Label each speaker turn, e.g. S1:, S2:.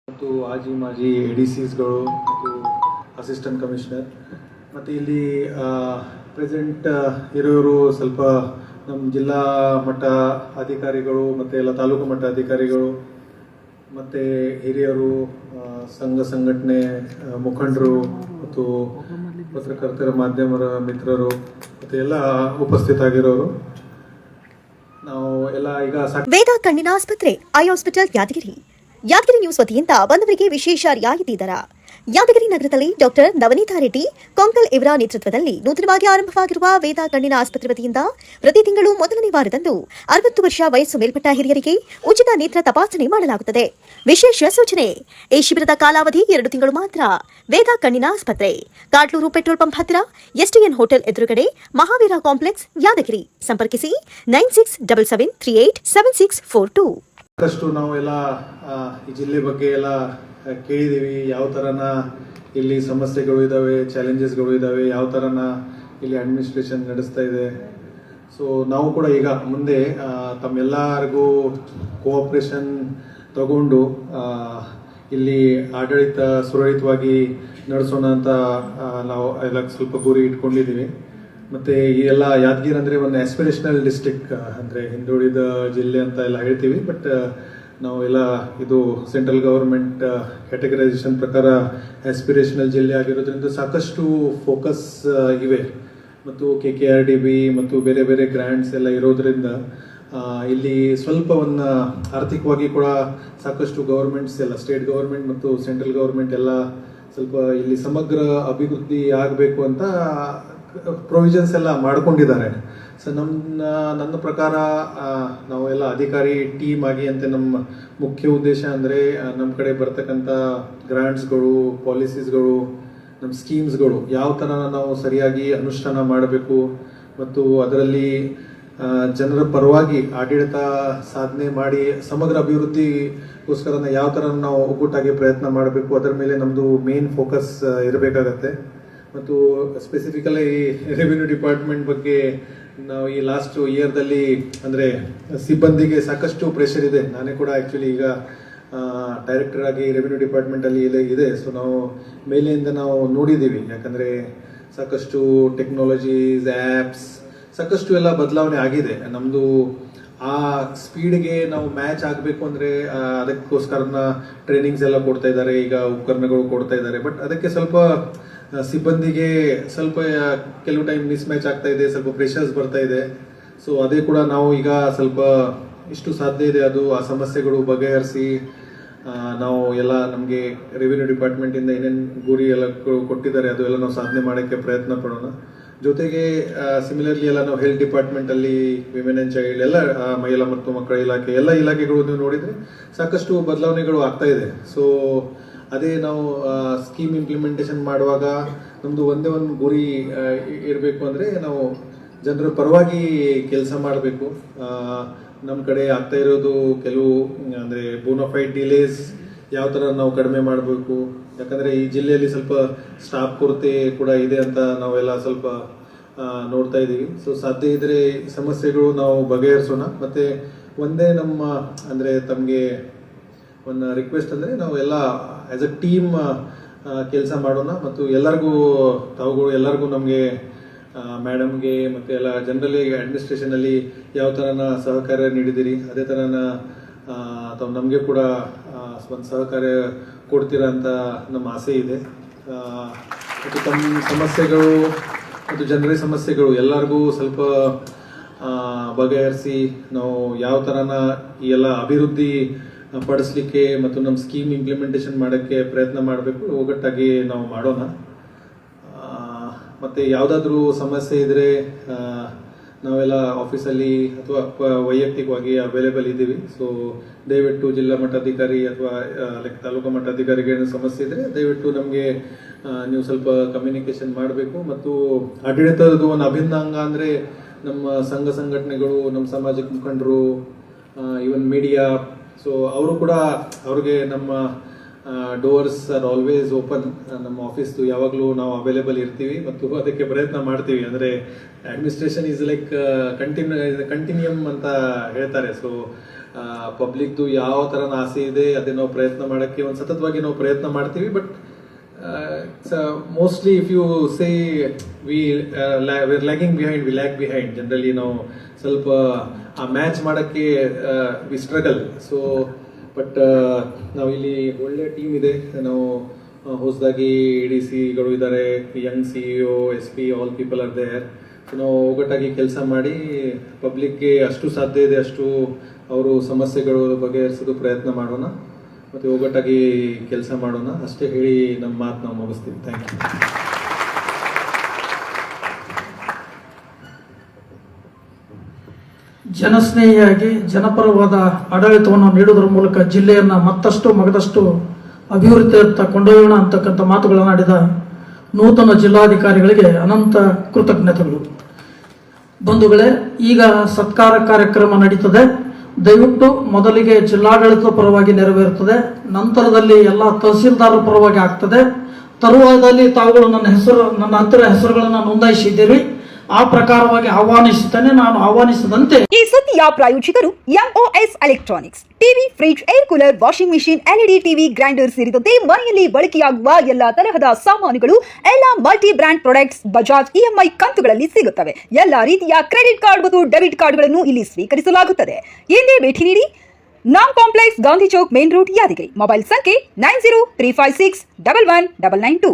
S1: ಮತ್ತು ಆಜಿ ಮಾಜಿ ಎಡಿಸಿಸ್ಗಳು ಮತ್ತು ಅಸಿಸ್ಟೆಂಟ್ ಕಮಿಷನರ್ ಮತ್ತು ಇಲ್ಲಿ ಪ್ರೆಸೆಂಟ್ ಇರೋರು ಸ್ವಲ್ಪ ನಮ್ಮ ಜಿಲ್ಲಾ ಮಟ್ಟ ಅಧಿಕಾರಿಗಳು ಮತ್ತು ಎಲ್ಲ ತಾಲೂಕು ಮಟ್ಟ ಅಧಿಕಾರಿಗಳು ಮತ್ತು ಹಿರಿಯರು, ಸಂಘ ಸಂಘಟನೆ ಮುಖಂಡರು ಮತ್ತು ಪತ್ರಕರ್ತರ ಮಾಧ್ಯಮದ ಮಿತ್ರರು ಮತ್ತು ಎಲ್ಲ ಉಪಸ್ಥಿತರಾಗಿರೋರು ನಾವು ಎಲ್ಲ ಈಗ
S2: ವೇದ ಕಣ್ಣಿನ ಆಸ್ಪತ್ರೆ ಐ ಹಾಸ್ಪಿಟಲ್ ಯಾದಗಿರಿ ನ್ಯೂಸ್ ವತಿಯಿಂದ ಬಂದವರಿಗೆ ವಿಶೇಷ ರಿಯಾಯಿತಿ ದರ. ಯಾದಗಿರಿ ನಗರದಲ್ಲಿ ಡಾಕ್ಟರ್ ನವನೀತಾ ರೆಡ್ಡಿ ಕೊಂಕಲ್ ಇವರ ನೇತೃತ್ವದಲ್ಲಿ ನೂತನವಾಗಿ ಆರಂಭವಾಗಿರುವ ವೇದ ಕಣ್ಣಿನ ಆಸ್ಪತ್ರೆ ವತಿಯಿಂದ ಪ್ರತಿ ತಿಂಗಳು ಮೊದಲನೇ ವಾರದಂದು 60 ವರ್ಷ ವಯಸ್ಸು ಮೇಲ್ಪಟ್ಟ ಹಿರಿಯರಿಗೆ ಉಚಿತ ನೇತ್ರ ತಪಾಸಣೆ ಮಾಡಲಾಗುತ್ತದೆ. ವಿಶೇಷ ಸೂಚನೆ, ಈ ಶಿಬಿರದ ಕಾಲಾವಧಿ 2 ತಿಂಗಳು ಮಾತ್ರ. ವೇದ ಕಣ್ಣಿನ ಆಸ್ಪತ್ರೆ, ಕಾಟ್ಲೂರು ಪೆಟ್ರೋಲ್ ಪಂಪ್ ಹತ್ತಿರ, ಎಸ್ಟಿಎನ್ ಹೋಟೆಲ್ ಎದುರುಗಡೆ, ಮಹಾವೀರ ಕಾಂಪ್ಲೆಕ್ಸ್, ಯಾದಗಿರಿ. ಸಂಪರ್ಕಿಸಿ 9677387642.
S1: ಸಾಕಷ್ಟು ನಾವು ಎಲ್ಲ ಈ ಜಿಲ್ಲೆ ಬಗ್ಗೆ ಎಲ್ಲ ಕೇಳಿದ್ದೀವಿ. ಯಾವ ಥರನ ಇಲ್ಲಿ ಸಮಸ್ಯೆಗಳು ಇದ್ದಾವೆ, ಚಾಲೆಂಜಸ್ಗಳು ಇದ್ದಾವೆ, ಯಾವ ಥರನ ಇಲ್ಲಿ ಅಡ್ಮಿನಿಸ್ಟ್ರೇಷನ್ ನಡೆಸ್ತಾ ಇದೆ. ಸೊ ನಾವು ಕೂಡ ಈಗ ಮುಂದೆ ತಮ್ಮೆಲ್ಲರಿಗೂ ಕೋಆಪ್ರೇಷನ್ ತಗೊಂಡು ಇಲ್ಲಿ ಆಡಳಿತ ಸುರಳಿತವಾಗಿ ನಡೆಸೋಣ ಅಂತ ನಾವು ಎಲ್ಲ ಸ್ವಲ್ಪ ಗುರಿ ಇಟ್ಕೊಂಡಿದ್ದೀವಿ. ಮತ್ತು ಈ ಎಲ್ಲ ಯಾದಗಿರಿ ಅಂದರೆ ಒಂದು ಆಸ್ಪಿರೇಷನಲ್ ಡಿಸ್ಟ್ರಿಕ್ಟ್, ಅಂದರೆ ಹಿಂದುಳಿದ ಜಿಲ್ಲೆ ಅಂತ ಎಲ್ಲ ಹೇಳ್ತೀವಿ. ಬಟ್ ನಾವು ಎಲ್ಲ ಇದು ಸೆಂಟ್ರಲ್ ಗವರ್ಮೆಂಟ್ ಕ್ಯಾಟಗರೈಸೇಷನ್ ಪ್ರಕಾರ ಆಸ್ಪಿರೇಷನಲ್ ಜಿಲ್ಲೆ ಆಗಿರೋದ್ರಿಂದ ಸಾಕಷ್ಟು ಫೋಕಸ್ ಇವೆ. ಮತ್ತು KKRDB ಮತ್ತು ಬೇರೆ ಬೇರೆ ಗ್ರ್ಯಾಂಟ್ಸ್ ಎಲ್ಲ ಇರೋದ್ರಿಂದ ಇಲ್ಲಿ ಸ್ವಲ್ಪ ಒಂದು ಆರ್ಥಿಕವಾಗಿ ಕೂಡ ಸಾಕಷ್ಟು ಗೌರ್ಮೆಂಟ್ಸ್ ಎಲ್ಲ, ಸ್ಟೇಟ್ ಗೌರ್ಮೆಂಟ್ ಮತ್ತು ಸೆಂಟ್ರಲ್ ಗೌರ್ಮೆಂಟ್ ಎಲ್ಲ ಸ್ವಲ್ಪ ಇಲ್ಲಿ ಸಮಗ್ರ ಅಭಿವೃದ್ಧಿ ಆಗಬೇಕು ಅಂತ ಪ್ರೊವಿಷನ್ಸ್ ಎಲ್ಲ ಮಾಡ್ಕೊಂಡಿದ್ದಾರೆ. ಸೊ ನನ್ನ ಪ್ರಕಾರ ನಾವೆಲ್ಲ ಅಧಿಕಾರಿ ಟೀಮ್ ಆಗಿ ಅಂತ ನಮ್ಮ ಮುಖ್ಯ ಉದ್ದೇಶ ಅಂದರೆ ನಮ್ಮ ಕಡೆ ಬರ್ತಕ್ಕಂಥ ಗ್ರಾಂಟ್ಸ್ಗಳು, ಪಾಲಿಸೀಸ್ಗಳು, ನಮ್ಮ ಸ್ಕೀಮ್ಸ್ಗಳು ಯಾವ ಥರ ನಾವು ಸರಿಯಾಗಿ ಅನುಷ್ಠಾನ ಮಾಡಬೇಕು ಮತ್ತು ಅದರಲ್ಲಿ ಜನರ ಪರವಾಗಿ ಆಡಳಿತ ಸಾಧನೆ ಮಾಡಿ ಸಮಗ್ರ ಅಭಿವೃದ್ಧಿಗೋಸ್ಕರ ಯಾವ ಥರ ನಾವು ಒಗ್ಗೂಟಾಗಿ ಪ್ರಯತ್ನ ಮಾಡಬೇಕು, ಅದರ ಮೇಲೆ ನಮ್ಮದು ಮೇನ್ ಫೋಕಸ್ ಇರಬೇಕಾಗತ್ತೆ. ಮತ್ತು ಸ್ಪೆಸಿಫಿಕಲಿ ರೆವಿನ್ಯೂ ಡಿಪಾರ್ಟ್ಮೆಂಟ್ ಬಗ್ಗೆ ನಾವು ಈ ಲಾಸ್ಟ್ ಇಯರ್ದಲ್ಲಿ ಅಂದರೆ ಸಿಬ್ಬಂದಿಗೆ ಸಾಕಷ್ಟು ಪ್ರೆಷರ್ ಇದೆ. ನಾನೇ ಕೂಡ ಆ್ಯಕ್ಚುಲಿ ಈಗ ಡೈರೆಕ್ಟರ್ ಆಗಿ ರೆವಿನ್ಯೂ ಡಿಪಾರ್ಟ್ಮೆಂಟಲ್ಲಿ ಇದೆ. ಸೊ ನಾವು ಮೇಲೆಯಿಂದ ನಾವು ನೋಡಿದ್ದೀವಿ, ಯಾಕಂದರೆ ಸಾಕಷ್ಟು ಟೆಕ್ನಾಲಜೀಸ್, ಆ್ಯಪ್ಸ್ ಸಾಕಷ್ಟು ಎಲ್ಲ ಬದಲಾವಣೆ ಆಗಿದೆ. ನಮ್ಮದು ಆ ಸ್ಪೀಡ್ಗೆ ನಾವು ಮ್ಯಾಚ್ ಆಗಬೇಕು ಅಂದರೆ ಅದಕ್ಕೋಸ್ಕರನ ಟ್ರೈನಿಂಗ್ಸ್ ಎಲ್ಲ ಕೊಡ್ತಾ ಇದ್ದಾರೆ, ಈಗ ಉಪಕರಣಗಳು ಕೊಡ್ತಾ ಇದ್ದಾರೆ. ಬಟ್ ಅದಕ್ಕೆ ಸ್ವಲ್ಪ ಸಿಬ್ಬಂದಿಗೆ ಸ್ವಲ್ಪ ಕೆಲವು ಟೈಮ್ ಮಿಸ್ ಮ್ಯಾಚ್ ಆಗ್ತಾ ಇದೆ, ಸ್ವಲ್ಪ ಪ್ರೆಷರ್ಸ್ ಬರ್ತಾ ಇದೆ. ಸೊ ಅದೇ ಕೂಡ ನಾವು ಈಗ ಸ್ವಲ್ಪ ಇಷ್ಟು ಸಾಧ್ಯ ಇದೆ ಅದು ಆ ಸಮಸ್ಯೆಗಳು ಬಗೆಹರಿಸಿ ನಾವು ಎಲ್ಲ ನಮಗೆ ರೆವಿನ್ಯೂ ಡಿಪಾರ್ಟ್ಮೆಂಟಿಂದ ಏನೇನು ಗುರಿ ಎಲ್ಲ ಕೊಟ್ಟಿದ್ದಾರೆ ಅದು ಎಲ್ಲ ನಾವು ಸಾಧನೆ ಮಾಡೋಕ್ಕೆ ಪ್ರಯತ್ನ ಪಡೋಣ. ಜೊತೆಗೆ ಸಿಮಿಲರ್ಲಿ ಎಲ್ಲ ನಾವು ಹೆಲ್ತ್ ಡಿಪಾರ್ಟ್ಮೆಂಟಲ್ಲಿ ವಿಮೆನ್ ಆ್ಯಂಡ್ ಚೈಲ್ಡ್ ಎಲ್ಲ ಮಹಿಳಾ ಮತ್ತು ಮಕ್ಕಳ ಇಲಾಖೆ ಎಲ್ಲ ಇಲಾಖೆಗಳು ನೀವು ನೋಡಿದರೆ ಸಾಕಷ್ಟು ಬದಲಾವಣೆಗಳು ಆಗ್ತಾ ಇದೆ. ಸೊ ಅದೇ ನಾವು ಸ್ಕೀಮ್ ಇಂಪ್ಲಿಮೆಂಟೇಷನ್ ಮಾಡುವಾಗ ನಮ್ಮದು ಒಂದೇ ಒಂದು ಗುರಿ ಇರಬೇಕು ಅಂದರೆ ನಾವು ಜನರ ಪರವಾಗಿ ಕೆಲಸ ಮಾಡಬೇಕು. ನಮ್ಮ ಕಡೆ ಆಗ್ತಾ ಇರೋದು ಕೆಲವು ಅಂದರೆ ಬೋನಫೈಡ್ ಡಿಲೇಸ್ ಯಾವ ಥರ ನಾವು ಕಡಿಮೆ ಮಾಡಬೇಕು, ಯಾಕಂದರೆ ಈ ಜಿಲ್ಲೆಯಲ್ಲಿ ಸ್ವಲ್ಪ ಸ್ಟಾಫ್ ಕೊರತೆ ಕೂಡ ಇದೆ ಅಂತ ನಾವೆಲ್ಲ ಸ್ವಲ್ಪ ನೋಡ್ತಾ ಇದ್ದೀವಿ. ಸೊ ಸಾಧ್ಯ ಇದ್ದರೆ ಸಮಸ್ಯೆಗಳು ನಾವು ಬಗೆಹರಿಸೋಣ. ಮತ್ತು ಒಂದೇ ನಮ್ಮ ಅಂದರೆ ತಮಗೆ ಒಂದು ರಿಕ್ವೆಸ್ಟ್ ಅಂದರೆ ನಾವು ಎಲ್ಲ ಆ್ಯಸ್ ಅ ಟೀಮ್ ಕೆಲಸ ಮಾಡೋಣ. ಮತ್ತು ಎಲ್ಲರಿಗೂ ನಮಗೆ ಮೇಡಮ್ಗೆ ಮತ್ತು ಎಲ್ಲ ಜನರಲಿ ಅಡ್ಮಿನಿಸ್ಟ್ರೇಷನಲ್ಲಿ ಯಾವ ಥರನ ಸಹಕಾರ ನೀಡಿದ್ದೀರಿ ಅದೇ ಥರನ ತಾವು ನಮಗೆ ಕೂಡ ಒಂದು ಸಹಕಾರ ಕೊಡ್ತೀರಾ ಅಂತ ನಮ್ಮ ಆಸೆ ಇದೆ. ಮತ್ತು ತಮ್ಮ ಸಮಸ್ಯೆಗಳು ಮತ್ತು ಜನರ ಸಮಸ್ಯೆಗಳು ಎಲ್ಲರಿಗೂ ಸ್ವಲ್ಪ ಬಗೆಹರಿಸಿ ನಾವು ಯಾವ ಥರನ ಈ ಎಲ್ಲ ಅಭಿವೃದ್ಧಿ ಪಡಿಸ್ಲಿಕ್ಕೆ ಮತ್ತು ನಮ್ಮ ಸ್ಕೀಮ್ ಇಂಪ್ಲಿಮೆಂಟೇಷನ್ ಮಾಡೋಕ್ಕೆ ಪ್ರಯತ್ನ ಮಾಡಬೇಕು, ಒಗ್ಗಟ್ಟಾಗಿ ನಾವು ಮಾಡೋಣ. ಮತ್ತು ಯಾವುದಾದ್ರೂ ಸಮಸ್ಯೆ ಇದ್ದರೆ ನಾವೆಲ್ಲ ಆಫೀಸಲ್ಲಿ ಅಥವಾ ವೈಯಕ್ತಿಕವಾಗಿ ಅವೈಲೇಬಲ್ ಇದ್ದೀವಿ. ಸೊ ದಯವಿಟ್ಟು ಜಿಲ್ಲಾ ಮಟ್ಟಾಧಿಕಾರಿ ಅಥವಾ ತಾಲೂಕು ಮಟ್ಟಾಧಿಕಾರಿಗೆ ಏನೋ ಸಮಸ್ಯೆ ಇದ್ದರೆ ದಯವಿಟ್ಟು ನಮಗೆ ನೀವು ಸ್ವಲ್ಪ ಕಮ್ಯುನಿಕೇಷನ್ ಮಾಡಬೇಕು. ಮತ್ತು ಆಡಳಿತದ ಒಂದು ಅಭಿನ್ನ ಅಂಗ ಅಂದರೆ ನಮ್ಮ ಸಂಘ ಸಂಘಟನೆಗಳು, ನಮ್ಮ ಸಮಾಜಕ್ಕೆ ಮುಖಂಡರು, ಈವನ್ ಮೀಡಿಯಾ. ಸೊ ಅವರು ಕೂಡ ಅವ್ರಿಗೆ ನಮ್ಮ ಡೋರ್ಸ್ ಆರ್ ಆಲ್ವೇಸ್ ಓಪನ್. ನಮ್ಮ ಆಫೀಸ್ದು ಯಾವಾಗಲೂ ನಾವು ಅವೈಲೇಬಲ್ ಇರ್ತೀವಿ ಮತ್ತು ಅದಕ್ಕೆ ಪ್ರಯತ್ನ ಮಾಡ್ತೀವಿ. ಅಂದರೆ ಅಡ್ಮಿನಿಸ್ಟ್ರೇಷನ್ ಈಸ್ ಲೈಕ್ ಕಂಟಿನ್ಯೂಯಮ್ ಅಂತ ಹೇಳ್ತಾರೆ. ಸೊ ಪಬ್ಲಿಕ್ದು ಯಾವ ಥರನ ಆಸೆ ಇದೆ ಅದೇ ನಾವು ಪ್ರಯತ್ನ ಮಾಡೋಕ್ಕೆ ಒಂದು ಸತತವಾಗಿ ನಾವು ಪ್ರಯತ್ನ ಮಾಡ್ತೀವಿ. But mostly if you say lagging behind, we lag behind. Generally ನಾವು ಸ್ವಲ್ಪ ಆ ಮ್ಯಾಚ್ ಮಾಡೋಕ್ಕೆ ವಿ ಸ್ಟ್ರಗಲ್. ಸೊ ಬಟ್ ನಾವು ಇಲ್ಲಿ ಒಳ್ಳೆ ಟೀಮ್ ಇದೆ. ನಾವು ಹೊಸದಾಗಿ ADCಗಳು ಇದ್ದಾರೆ, young CEO, SP, all people are there. So ನಾವು ಒಗ್ಗಟ್ಟಾಗಿ ಕೆಲಸ ಮಾಡಿ ಪಬ್ಲಿಕ್ಗೆ ಅಷ್ಟು ಸಾಧ್ಯ ಇದೆ ಅಷ್ಟು ಅವರು ಸಮಸ್ಯೆಗಳು ಬಗೆಹರಿಸೋದು ಪ್ರಯತ್ನ ಮಾಡೋಣ ಮತ್ತು ಒಗ್ಗಟ್ಟಾಗಿ ಕೆಲಸ ಮಾಡೋಣ ಅಷ್ಟೇ ಹೇಳಿ ನಮ್ಮ ಮಾತು ನಾವು ಮುಗಿಸ್ತೀವಿ. Thank you.
S3: ಜನಸ್ನೇಹಿಯಾಗಿ ಜನಪರವಾದ ಆಡಳಿತವನ್ನು ನೀಡುವುದರ ಮೂಲಕ ಜಿಲ್ಲೆಯನ್ನು ಮಗದಷ್ಟು ಅಭಿವೃದ್ಧಿಯತ್ತ ಕೊಂಡೊಯ್ಯೋಣ ಅಂತಕ್ಕಂಥ ಮಾತುಗಳನ್ನು ಆಡಿದ ನೂತನ ಜಿಲ್ಲಾಧಿಕಾರಿಗಳಿಗೆ ಅನಂತ ಕೃತಜ್ಞತೆಗಳು. ಬಂಧುಗಳೇ, ಈಗ ಸತ್ಕಾರ ಕಾರ್ಯಕ್ರಮ ನಡೀತದೆ. ದಯವಿಟ್ಟು ಮೊದಲಿಗೆ ಜಿಲ್ಲಾಡಳಿತದ ಪರವಾಗಿ ನೆರವೇರುತ್ತದೆ, ನಂತರದಲ್ಲಿ ಎಲ್ಲ ತಹಸೀಲ್ದಾರರ ಪರವಾಗಿ ಆಗ್ತದೆ. ತರುವಾಯದಲ್ಲಿ ತಾವುಗಳು ನನ್ನ ಹತ್ತಿರ ಹೆಸರುಗಳನ್ನು ನೋಂದಾಯಿಸಿದ್ದೀರಿ. ಆ ಪ್ರಕಾರವಾಗಿ ನಾನು ಆಹ್ವಾನಿಸಿದಂತೆ
S4: ಈ ಸುದ್ದಿಯ ಪ್ರಾಯೋಜಕರು MOS electronics. TV, fridge, air cooler, washing machine, LED TV, grinder ಸೇರಿದಂತೆ ಮನೆಯಲ್ಲಿ ಬಳಕೆಯಾಗುವ ಎಲ್ಲಾ ತರಹದ ಸಾಮಾನುಗಳು, ಎಲ್ಲ multi brand products Bajaj EMI ಕಂತುಗಳಲ್ಲಿ ಸಿಗುತ್ತವೆ. ಎಲ್ಲಾ ರೀತಿಯ ಕ್ರೆಡಿಟ್ ಕಾರ್ಡ್ ಮತ್ತು ಡೆಬಿಟ್ ಕಾರ್ಡ್ಗಳನ್ನು ಇಲ್ಲಿ ಸ್ವೀಕರಿಸಲಾಗುತ್ತದೆ. ಎಂದೇ ಭೇಟಿ ನೀಡಿ. Naam complex, Gandhi Chowk, main road, Yadagiri. Mobile ಸಂಖ್ಯೆ 9035611992.